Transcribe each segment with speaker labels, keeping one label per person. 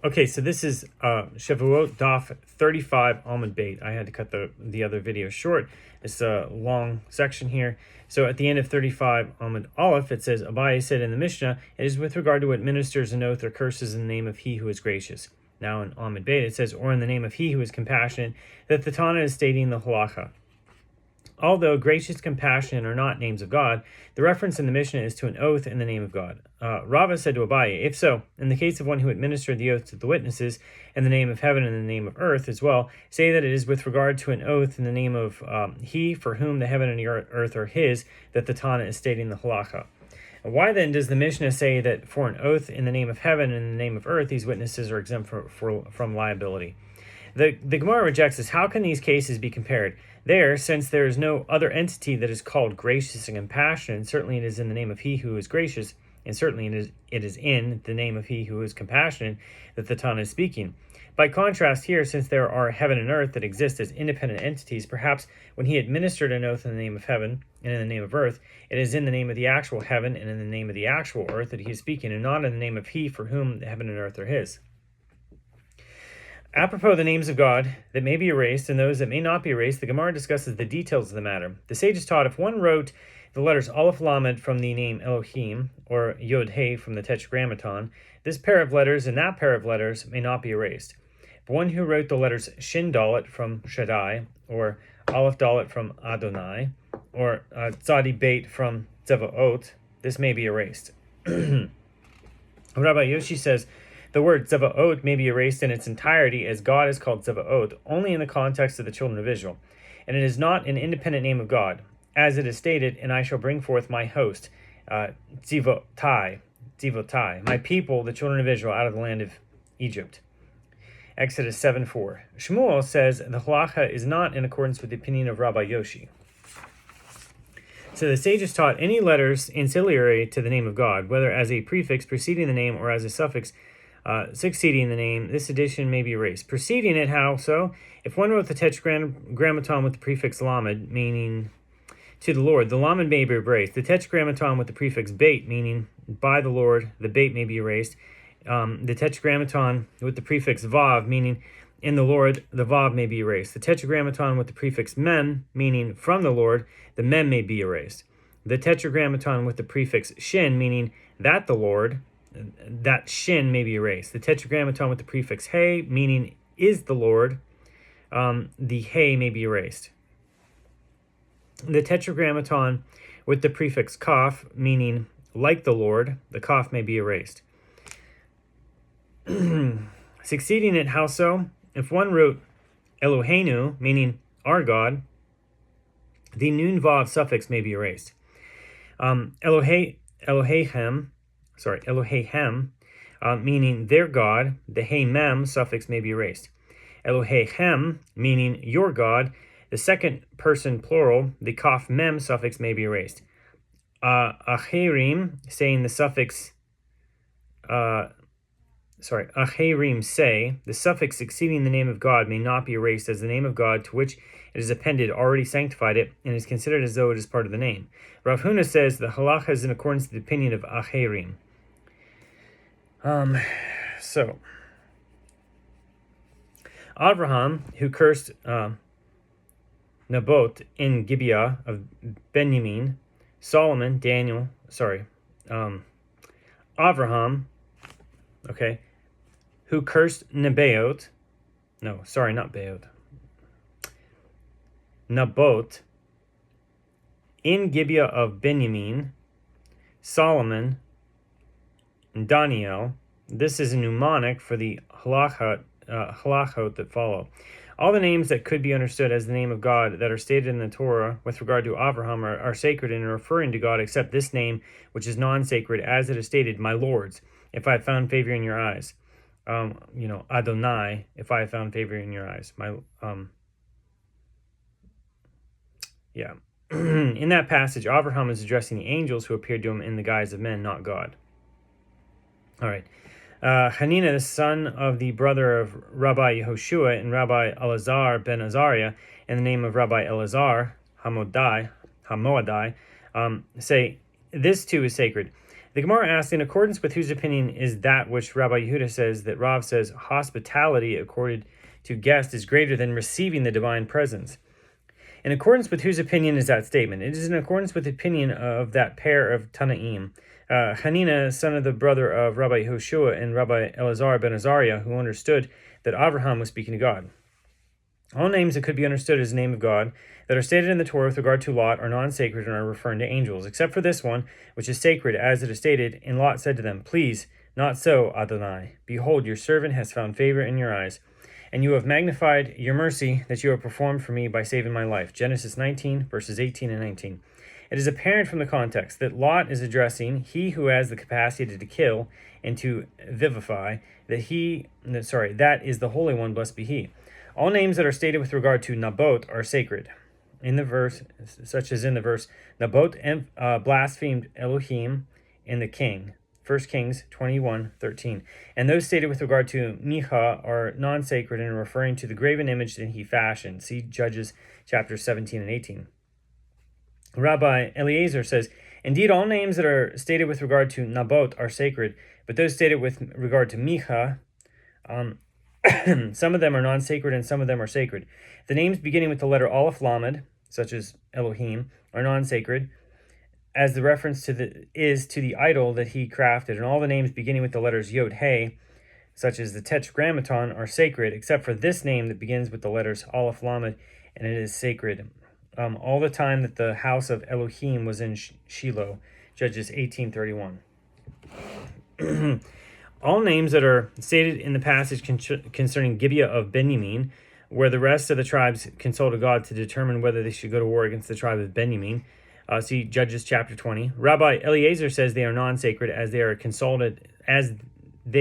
Speaker 1: Okay, so this is Shevuot Daf 35 Amud Beit. I had to cut the other video short. It's a long section here. So at the end of 35 Amud Aleph, it says, Abaye said in the Mishnah, it is with regard to what ministers an oath or curses in the name of he who is gracious. Now in Amud Beit, it says, or in the name of he who is compassionate, that the Tana is stating the halacha. Although gracious, compassionate are not names of God, the reference in the Mishnah is to an oath in the name of God. Rava said to Abaye, if so, in the case of one who administered the oath to the witnesses in the name of heaven and in the name of earth as well, say that it is with regard to an oath in the name of he for whom the heaven and the earth are his, that the Tana is stating the halacha. Why then does the Mishnah say that for an oath in the name of heaven and in the name of earth, these witnesses are exempt from liability? The Gemara rejects this. How can these cases be compared? There, since there is no other entity that is called gracious and compassionate, and certainly it is in the name of he who is gracious, and certainly it is in the name of he who is compassionate, that the Tana is speaking. By contrast here, since there are heaven and earth that exist as independent entities, perhaps when he administered an oath in the name of heaven and in the name of earth, it is in the name of the actual heaven and in the name of the actual earth that he is speaking, and not in the name of he for whom the heaven and earth are his. Apropos the names of God that may be erased and those that may not be erased, the Gemara discusses the details of the matter. The sages taught if one wrote the letters Aleph Lamed from the name Elohim, or Yod He from the Tetragrammaton, this pair of letters and that pair of letters may not be erased. But one who wrote the letters Shin Dalet from Shaddai, or Aleph Dalet from Adonai, or Tzadi Beit from Tzevaot, this may be erased. Rabbi Yoshi says, the word Tzevaot may be erased in its entirety as God is called Tzevaot only in the context of the children of Israel, and it is not an independent name of God, as it is stated, and I shall bring forth my host, Tzivotai, my people, the children of Israel, out of the land of Egypt. Exodus 7:4. Shmuel says the halacha is not in accordance with the opinion of Rabbi Yoshi. So the sages taught any letters ancillary to the name of God, whether as a prefix preceding the name or as a suffix succeeding the name, this addition may be erased. Preceding it, how so? If one wrote the Tetragrammaton with the prefix Lamed, meaning to the Lord, the Lamed may be erased. The Tetragrammaton with the prefix Beit, meaning by the Lord, the Beit may be erased. The Tetragrammaton with the prefix Vav, meaning in the Lord, the Vav may be erased. The Tetragrammaton with the prefix Mem, meaning from the Lord, the Mem may be erased. The Tetragrammaton with the prefix Shin, meaning that the Lord, that Shin may be erased. The Tetragrammaton with the prefix He, meaning is the Lord, the He may be erased. The Tetragrammaton with the prefix Kaf, meaning like the Lord, the Kaf may be erased. Succeeding it, how so? If one wrote Eloheinu, meaning our God, the Nun Vav suffix may be erased. Elohehem, meaning their God, the He Mem suffix may be erased. Elohehem, meaning your God, the second person plural, the Kaf Mem suffix may be erased. Acherim, saying the suffix, Acherim say, the suffix succeeding the name of God may not be erased, as the name of God to which it is appended already sanctified it, and is considered as though it is part of the name. Rav Huna says the halacha is in accordance with the opinion of Acherim. So Avraham, who cursed Naboth in Gibeah of Benjamin, Solomon, Avraham, who cursed Naboth in Gibeah of Benjamin, Solomon, and Daniel. This is a mnemonic for the halachot that follow. All the names that could be understood as the name of God that are stated in the Torah with regard to Avraham are sacred and are referring to God, except this name, which is non-sacred, as it is stated, my lords, if I have found favor in your eyes. Adonai, if I have found favor in your eyes. In that passage, Avraham is addressing the angels who appeared to him in the guise of men, not God. All right. Hanina, the son of the brother of Rabbi Yehoshua and Rabbi Elazar ben Azariah, in the name of Rabbi Elazar, Hamoadai, say, this too is sacred. The Gemara asks, in accordance with whose opinion is that which Rabbi Yehuda says that Rav says hospitality accorded to guest is greater than receiving the divine presence? In accordance with whose opinion is that statement? It is in accordance with the opinion of that pair of Tanaim, Hanina, son of the brother of Rabbi Yehoshua, and Rabbi Elazar ben Azariah, who understood that Abraham was speaking to God. All names that could be understood as the name of God that are stated in the Torah with regard to Lot are non-sacred and are referring to angels, except for this one, which is sacred, as it is stated, and Lot said to them, "Please, not so, Adonai. Behold, your servant has found favor in your eyes, and you have magnified your mercy that you have performed for me by saving my life." Genesis 19, verses 18 and 19. It is apparent from the context that Lot is addressing he who has the capacity to kill and to vivify, that is the Holy One, blessed be he. All names that are stated with regard to Naboth are sacred. In the verse, such as in the verse, Naboth blasphemed Elohim and the king. 1 Kings 21:13. And those stated with regard to Micha are non-sacred and referring to the graven image that he fashioned. See Judges chapters 17 and 18. Rabbi Eliezer says, indeed, all names that are stated with regard to Naboth are sacred, but those stated with regard to Micha, some of them are non-sacred and some of them are sacred. The names beginning with the letter Aleph Lamed, such as Elohim, are non-sacred, as the reference to the idol that he crafted, and all the names beginning with the letters Yod He, such as the Tetragrammaton, are sacred, except for this name that begins with the letters Aleph Lamed, and it is sacred all the time that the house of Elohim was in Shiloh. Judges 18:31. All names that are stated in the passage concerning Gibeah of Benjamin, where the rest of the tribes consulted God to determine whether they should go to war against the tribe of Benjamin. See Judges chapter 20. Rabbi Eliezer says they are non-sacred as they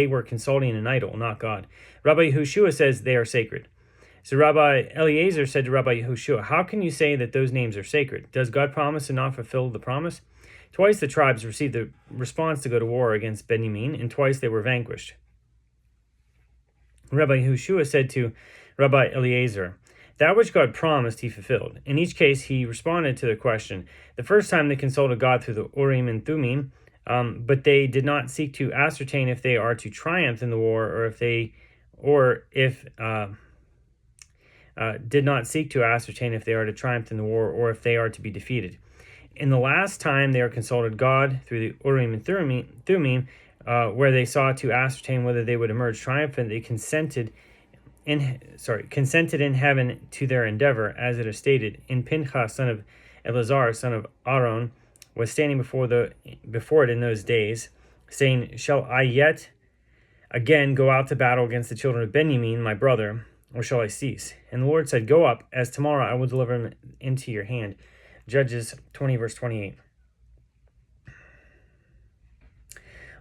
Speaker 1: were consulting an idol, not God. Rabbi Yehoshua says they are sacred. So Rabbi Eliezer said to Rabbi Yehoshua, how can you say that those names are sacred? Does God promise and not fulfill the promise? Twice the tribes received the response to go to war against Benjamin, and twice they were vanquished. Rabbi Yehoshua said to Rabbi Eliezer, that which God promised he fulfilled. In each case, he responded to the question. The first time they consulted God through the Urim and Thummim, but they did not seek to ascertain if they are to triumph in the war, did not seek to ascertain if they are to triumph in the war, or if they are to be defeated. In the last time they are consulted God through the Urim and Thummim, where they sought to ascertain whether they would emerge triumphant, they consented in heaven to their endeavor, as it is stated. In Pinchas, son of Elazar, son of Aaron, was standing before it in those days, saying, shall I yet again go out to battle against the children of Benjamin, my brother, or shall I cease? And the Lord said, go up, as tomorrow I will deliver him into your hand. Judges 20, verse 28.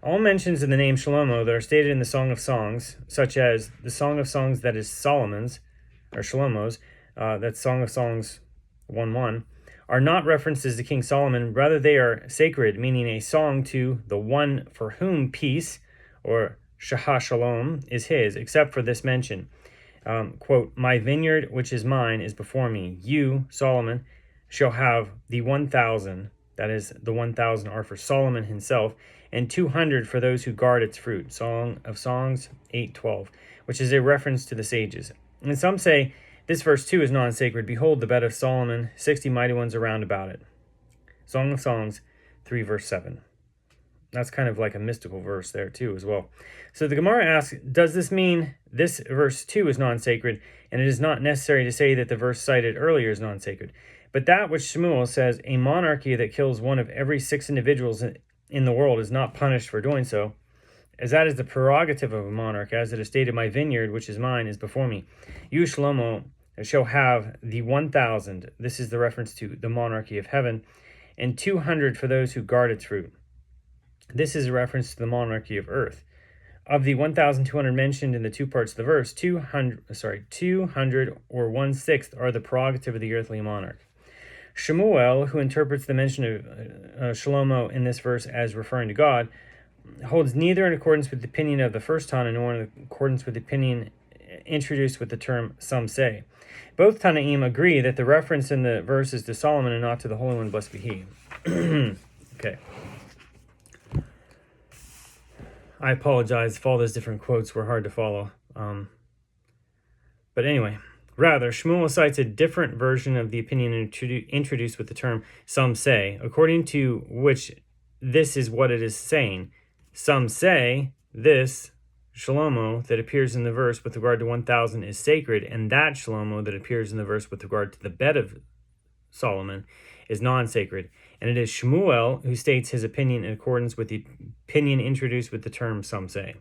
Speaker 1: All mentions of the name Shlomo that are stated in the Song of Songs, such as the Song of Songs that is Solomon's, or Shlomo's, that's Song of Songs 1:1, are not references to King Solomon. Rather, they are sacred, meaning a song to the one for whom peace, or Shah Shalom, is his, except for this mention. Quote, my vineyard, which is mine, is before me. You, Solomon, shall have the 1,000, that is, the 1,000 are for Solomon himself, and 200 for those who guard its fruit. Song of Songs 8:12, which is a reference to the sages. And some say this verse too is non-sacred. Behold the bed of Solomon, 60 mighty ones around about it. Song of Songs 3 verse 7. That's kind of like a mystical verse there too as well. So the Gemara asks, does this mean this verse too is non-sacred, and it is not necessary to say that the verse cited earlier is non-sacred? But that which Shmuel says, a monarchy that kills one of every 6 individuals in the world is not punished for doing so, as that is the prerogative of a monarch, as it is stated, my vineyard, which is mine, is before me. You, Shlomo, shall have the 1,000, this is the reference to the monarchy of heaven, and 200 for those who guard its fruit. This is a reference to the monarchy of earth. Of the 1,200 mentioned in the two parts of the verse, 200 or 1/6 are the prerogative of the earthly monarch. Shemuel, who interprets the mention of Shlomo in this verse as referring to God, holds neither in accordance with the opinion of the first Tana nor in accordance with the opinion introduced with the term some say. Both Tanaim agree that the reference in the verse is to Solomon and not to the Holy One, blessed be he. Okay. I apologize if all those different quotes were hard to follow. But anyway, rather, Shmuel cites a different version of the opinion introduced with the term some say, according to which this is what it is saying. Some say this Shlomo that appears in the verse with regard to 1,000 is sacred, and that Shlomo that appears in the verse with regard to the bed of Solomon is non-sacred. And it is Shmuel who states his opinion in accordance with the opinion introduced with the term some say.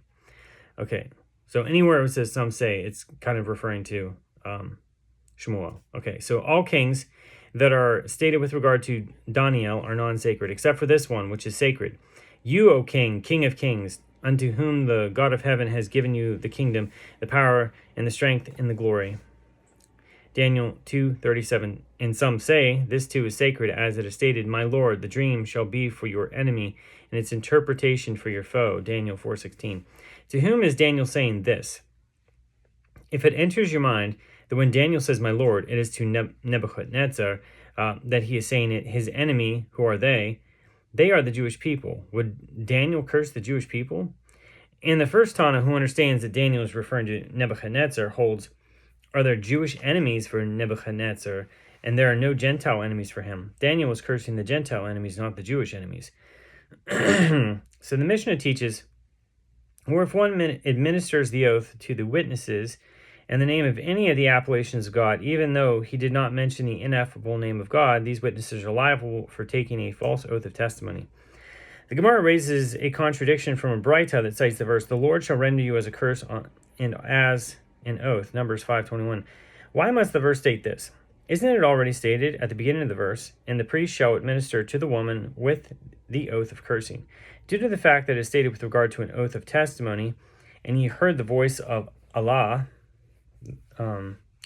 Speaker 1: Okay, so anywhere it says some say, it's kind of referring to Shmuel. Okay, so all kings that are stated with regard to Daniel are non-sacred, except for this one, which is sacred. You, O king, king of kings, unto whom the God of heaven has given you the kingdom, the power, and the strength, and the glory. Daniel 2:37. And some say, this too is sacred, as it is stated, my Lord, the dream shall be for your enemy, and its interpretation for your foe. Daniel 4:16. To whom is Daniel saying this? If it enters your mind that when Daniel says my Lord, it is to Nebuchadnezzar, that he is saying it, his enemy, who are they? They are the Jewish people. Would Daniel curse the Jewish people? And the first Tana who understands that Daniel is referring to Nebuchadnezzar holds, are there Jewish enemies for Nebuchadnezzar, and there are no Gentile enemies for him? Daniel was cursing the Gentile enemies, not the Jewish enemies. So the Mishnah teaches, or if one administers the oath to the witnesses in the name of any of the appellations of God, even though he did not mention the ineffable name of God, these witnesses are liable for taking a false oath of testimony. The Gemara raises a contradiction from a Braita that cites the verse, the Lord shall render you as a curse and as an oath, Numbers 5:21. Why must the verse state this? Isn't it already stated at the beginning of the verse, and the priest shall administer to the woman with the oath of cursing? Due to the fact that it is stated with regard to an oath of testimony, and he heard the voice of Allah,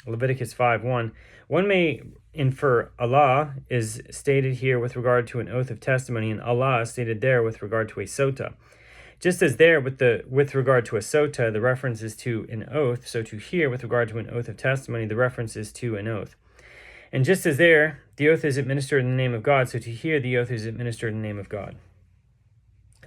Speaker 1: Leviticus 5:1, one may infer Allah is stated here with regard to an oath of testimony, and Allah is stated there with regard to a sota. Just as there with regard to a sota, the reference is to an oath, so to here with regard to an oath of testimony, the reference is to an oath. And just as there, the oath is administered in the name of God, so to here the oath is administered in the name of God.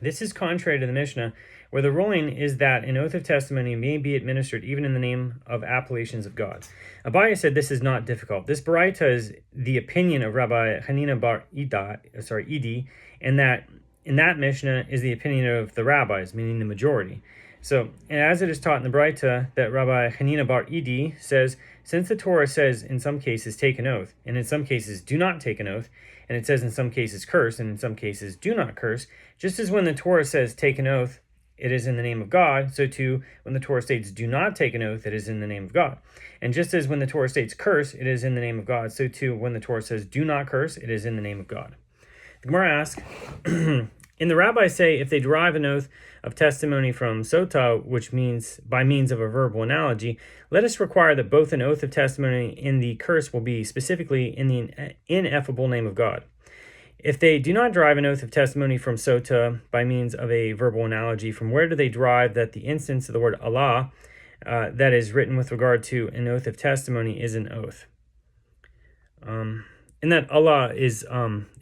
Speaker 1: This is contrary to the Mishnah, where the ruling is that an oath of testimony may be administered even in the name of appellations of God. Abaye said this is not difficult. This Baraita is the opinion of Rabbi Hanina bar Idi, and that in that Mishnah is the opinion of the rabbis, meaning the majority. So, as it is taught in the Baraita that Rabbi Hanina bar Idi says, since the Torah says in some cases take an oath, and in some cases do not take an oath, and it says in some cases curse, and in some cases do not curse, just as when the Torah says take an oath, it is in the name of God, so too when the Torah states do not take an oath, it is in the name of God. And just as when the Torah states curse, it is in the name of God, so too when the Torah says do not curse, it is in the name of God. The Gemara asks, and the rabbis say if they derive an oath of testimony from sota, which means by means of a verbal analogy, let us require that both an oath of testimony and the curse will be specifically in the ineffable name of God. If they do not derive an oath of testimony from sota by means of a verbal analogy, from where do they derive that the instance of the word Allah that is written with regard to an oath of testimony is an oath? And that Allah is,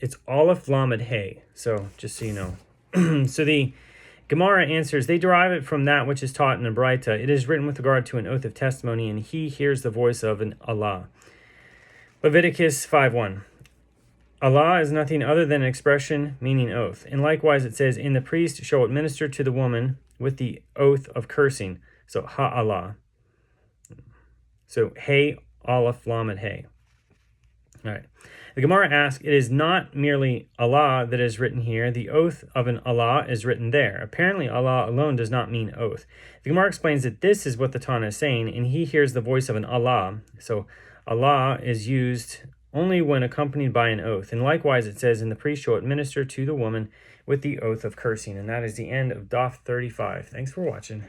Speaker 1: it's Aleph Lamed Hey, so just so you know. So the Gemara answers, they derive it from that which is taught in a Braita. It is written with regard to an oath of testimony, and he hears the voice of an Allah. Leviticus 5:1. Allah is nothing other than an expression meaning oath. And likewise it says, and the priest shall administer to the woman with the oath of cursing. So ha-Allah. So Hey, Aleph Lamed Hey. All right. The Gemara asks, it is not merely Allah that is written here. The oath of an Allah is written there. Apparently, Allah alone does not mean oath. The Gemara explains that this is what the Tana is saying, and he hears the voice of an Allah. So Allah is used only when accompanied by an oath. And likewise, it says, and the priest shall administer to the woman with the oath of cursing. And that is the end of Daf 35. Thanks for watching.